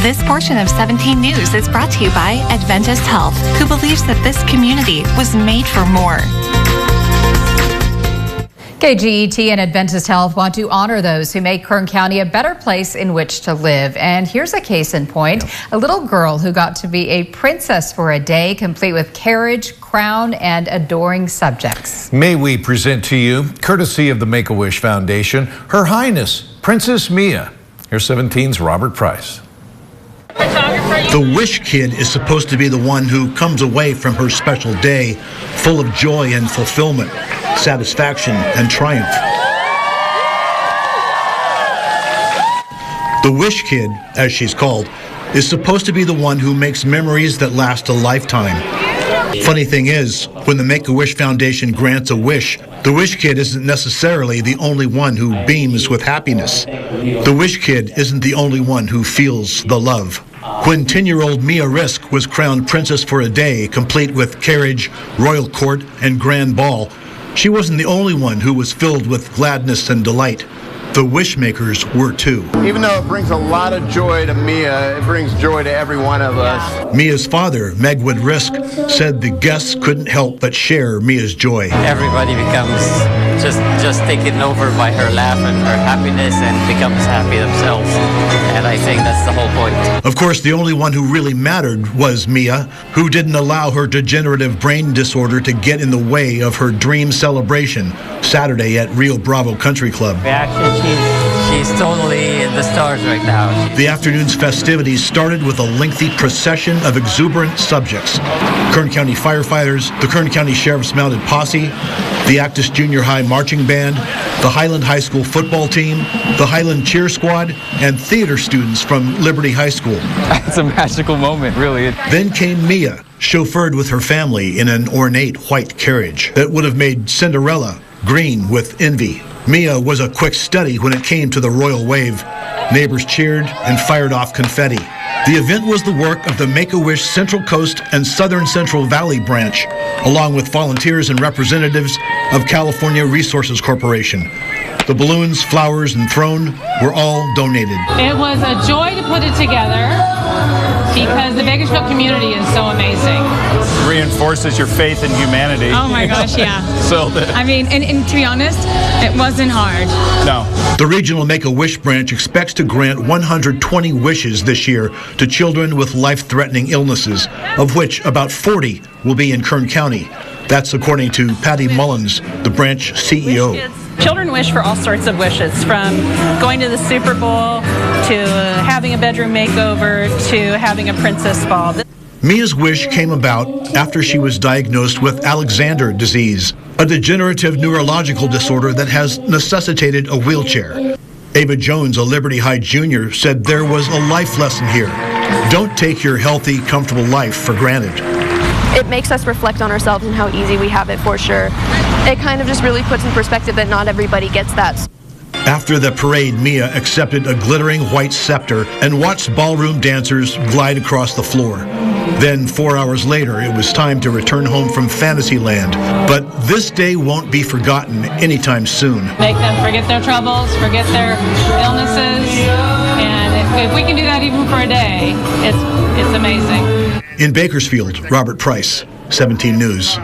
This portion of 17 News is brought to you by Adventist Health, who believes that this community was made for more. KGET and Adventist Health want to honor those who make Kern County a better place in which to live. And here's a case in point, a little girl who got to be a princess for a day, complete with carriage, crown, and adoring subjects. May we present to you, courtesy of the Make-A-Wish Foundation, Her Highness Princess Mia. Here's 17's Robert Price. The Wish Kid is supposed to be the one who comes away from her special day full of joy and fulfillment, satisfaction and triumph. The Wish Kid, as she's called, is supposed to be the one who makes memories that last a lifetime. Funny thing is, when the Make-A-Wish Foundation grants a wish, the Wish Kid isn't necessarily the only one who beams with happiness. The Wish Kid isn't the only one who feels the love. When 10-year-old Mia Risk was crowned princess for a day, complete with carriage, royal court, and grand ball, she wasn't the only one who was filled with gladness and delight. The Wishmakers were too. Even though it brings a lot of joy to Mia, it brings joy to every one of us. Mia's father, Megwood Risk, said the guests couldn't help but share Mia's joy. Everybody becomes just taken over by her laugh and her happiness and becomes happy themselves. And I think that's the whole point. Of course, the only one who really mattered was Mia, who didn't allow her degenerative brain disorder to get in the way of her dream celebration Saturday at Rio Bravo Country Club. She's totally in the stars right now. The afternoon's festivities started with a lengthy procession of exuberant subjects. Kern County firefighters, the Kern County Sheriff's Mounted Posse, the Actus Junior High Marching Band, the Highland High School football team, the Highland Cheer Squad, and theater students from Liberty High School. It's a magical moment, really. Then came Mia, chauffeured with her family in an ornate white carriage that would have made Cinderella green with envy. Mia was a quick study when it came to the royal wave. Neighbors cheered and fired off confetti. The event was the work of the Make-A-Wish Central Coast and Southern Central Valley branch, along with volunteers and representatives of California Resources Corporation. The balloons, flowers, and throne were all donated. It was a joy to put it together because the Bakersfield community is so amazing. Reinforces your faith in humanity. Oh my gosh, yeah. I mean, and to be honest, it wasn't hard. No. The regional Make-A-Wish branch expects to grant 120 wishes this year to children with life-threatening illnesses, of which about 40 will be in Kern County. That's according to Patty Mullins, the branch CEO. Children wish for all sorts of wishes, from going to the Super Bowl to having a bedroom makeover to having a princess ball. Mia's wish came about after she was diagnosed with Alexander disease, a degenerative neurological disorder that has necessitated a wheelchair. Ava Jones, a Liberty High junior, said there was a life lesson here. Don't take your healthy, comfortable life for granted. It makes us reflect on ourselves and how easy we have it, for sure. It kind of just really puts in perspective that not everybody gets that. After the parade, Mia accepted a glittering white scepter and watched ballroom dancers glide across the floor. Then 4 hours later, it was time to return home from Fantasyland. But this day won't be forgotten anytime soon. Make them forget their troubles, forget their illnesses, and if we can do that even for a day, it's amazing. In Bakersfield, Robert Price, 17 News.